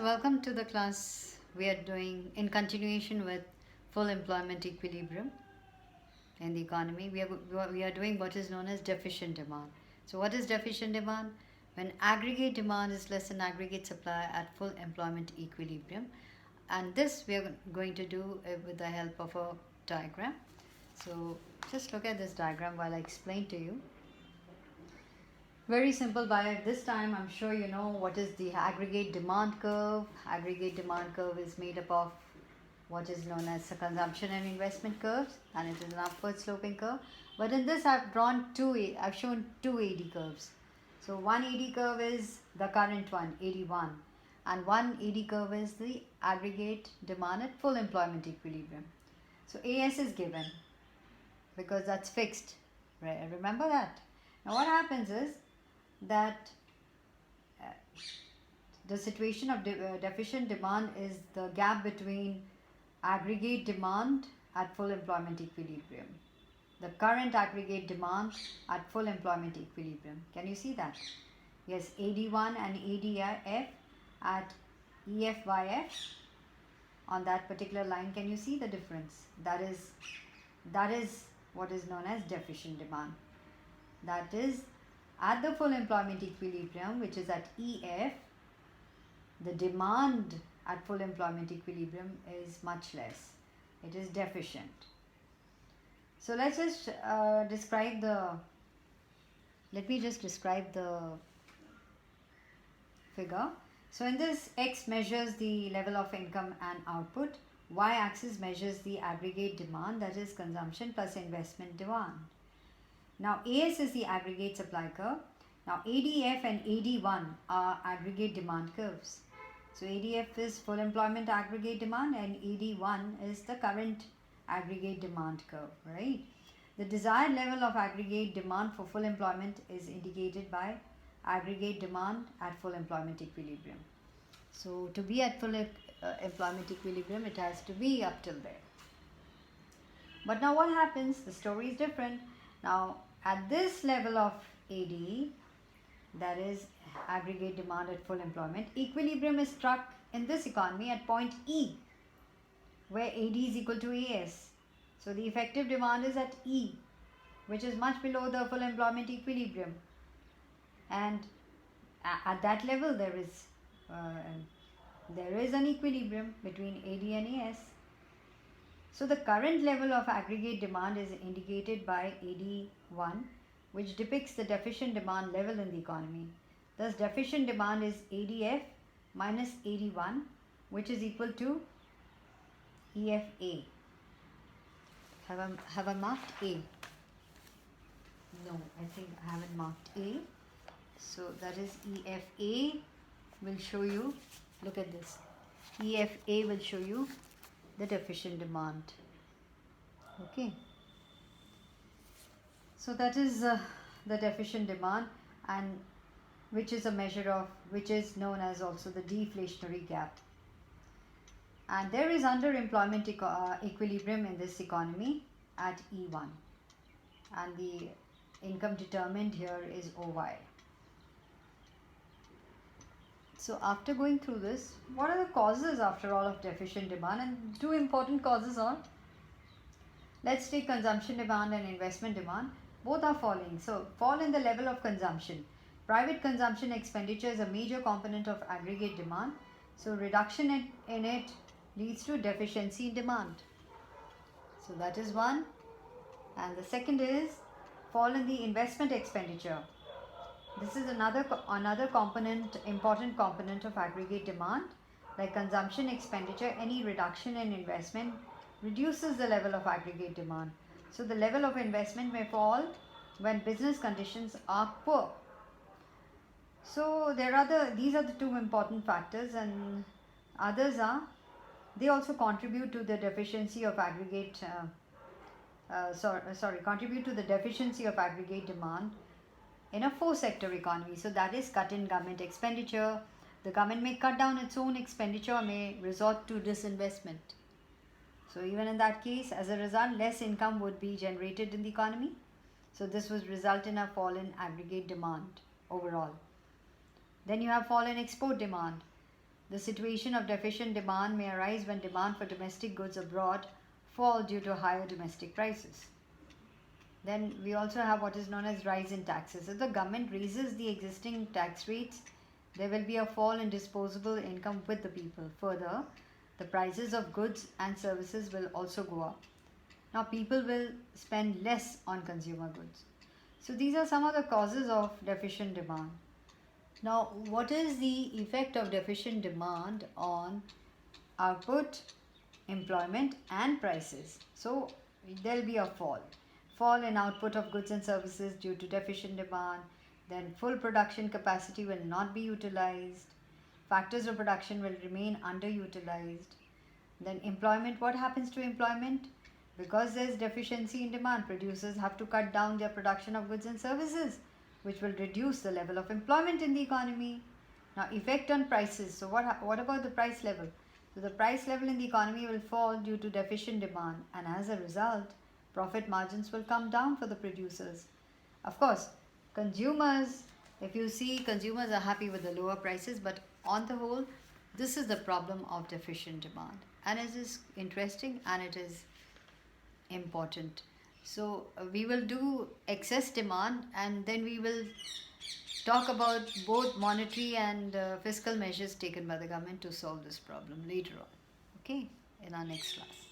Welcome to the class we are doing in continuation with full employment equilibrium in the economy. We are doing what is known as deficient demand. So, what is deficient demand? When aggregate demand is less than aggregate supply at full employment equilibrium, and this we are going to do with the help of a diagram. So, just look at this diagram while I explain to you. Very simple. By this time, I'm sure you know what is the aggregate demand curve. Aggregate demand curve is made up of what is known as the consumption and investment curves, and it is an upward sloping curve. But in this, I've shown two AD curves. So one AD curve is the current one, AD1, and one AD curve is the aggregate demand at full employment equilibrium. So AS is given because that's fixed. Right? Remember that. Now what happens is that the situation of deficient demand is the gap between aggregate demand at full employment equilibrium, the current aggregate demand at full employment equilibrium. Can you see that? Yes, AD1 and ADF at EFYF on that particular line. Can you see the difference? That is what is known as deficient demand. That is, at the full employment equilibrium, which is at EF, the demand at full employment equilibrium is much less. It is deficient. So let me just describe the figure. So in this, X measures the level of income and output. Y-axis measures the aggregate demand, that is consumption plus investment demand. Now AS is the aggregate supply curve. Now ADF and AD1 are aggregate demand curves. So ADF is full employment aggregate demand and AD1 is the current aggregate demand curve, right? The desired level of aggregate demand for full employment is indicated by aggregate demand at full employment equilibrium. So to be at full employment equilibrium, it has to be up till there. But now what happens? The story is different. Now at this level of AD, that is aggregate demand at full employment, equilibrium is struck in this economy at point E, where AD is equal to AS. So the effective demand is at E, which is much below the full employment equilibrium. And at that level, there is an equilibrium between AD and AS. So the current level of aggregate demand is indicated by AD1, which depicts the deficient demand level in the economy. Thus deficient demand is ADF minus AD1, which is equal to EFA. Have I marked A? No, I think I haven't marked A. So that is EFA will show you, look at this, EFA will show you the deficient demand. Okay. So that is the deficient demand, and which is a measure of, which is known as also the deflationary gap. And there is underemployment equilibrium in this economy at E1, and the income determined here is OY. So after going through this, what are the causes after all of deficient demand? And two important causes are, let's take consumption demand and investment demand. Both are falling. So fall in the level of consumption. Private consumption expenditure is a major component of aggregate demand. So reduction in it leads to deficiency in demand. So that is one. And the second is fall in the investment expenditure. This is another component, important component of aggregate demand. Like consumption expenditure, any reduction in investment reduces the level of aggregate demand. So the level of investment may fall when business conditions are poor. So these are the two important factors, and others are, they also contribute to the deficiency of aggregate contribute to the deficiency of aggregate demand in a four-sector economy. So that is cut in government expenditure. The government may cut down its own expenditure or may resort to disinvestment. So even in that case, as a result, less income would be generated in the economy. So this would result in a fall in aggregate demand overall. Then you have fall in export demand. The situation of deficient demand may arise when demand for domestic goods abroad fall due to higher domestic prices. Then we also have what is known as rise in taxes. If the government raises the existing tax rates, there will be a fall in disposable income with the people. Further, the prices of goods and services will also go up. Now people will spend less on consumer goods. So these are some of the causes of deficient demand. Now, what is the effect of deficient demand on output, employment, and prices? So, there'll be a fall in output of goods and services due to deficient demand. Then, full production capacity will not be utilized. Factors of production will remain underutilized. Then, employment, what happens to employment? Because there's deficiency in demand, producers have to cut down their production of goods and services, which will reduce the level of employment in the economy. Now, effect on prices. So, what about the price level? So, the price level in the economy will fall due to deficient demand, and as a result, profit margins will come down for the producers. Of course, consumers, if you see, consumers are happy with the lower prices, but on the whole, this is the problem of deficient demand, and it is interesting and it is important. So we will do excess demand, and then we will talk about both monetary and fiscal measures taken by the government to solve this problem later on, okay, in our next class.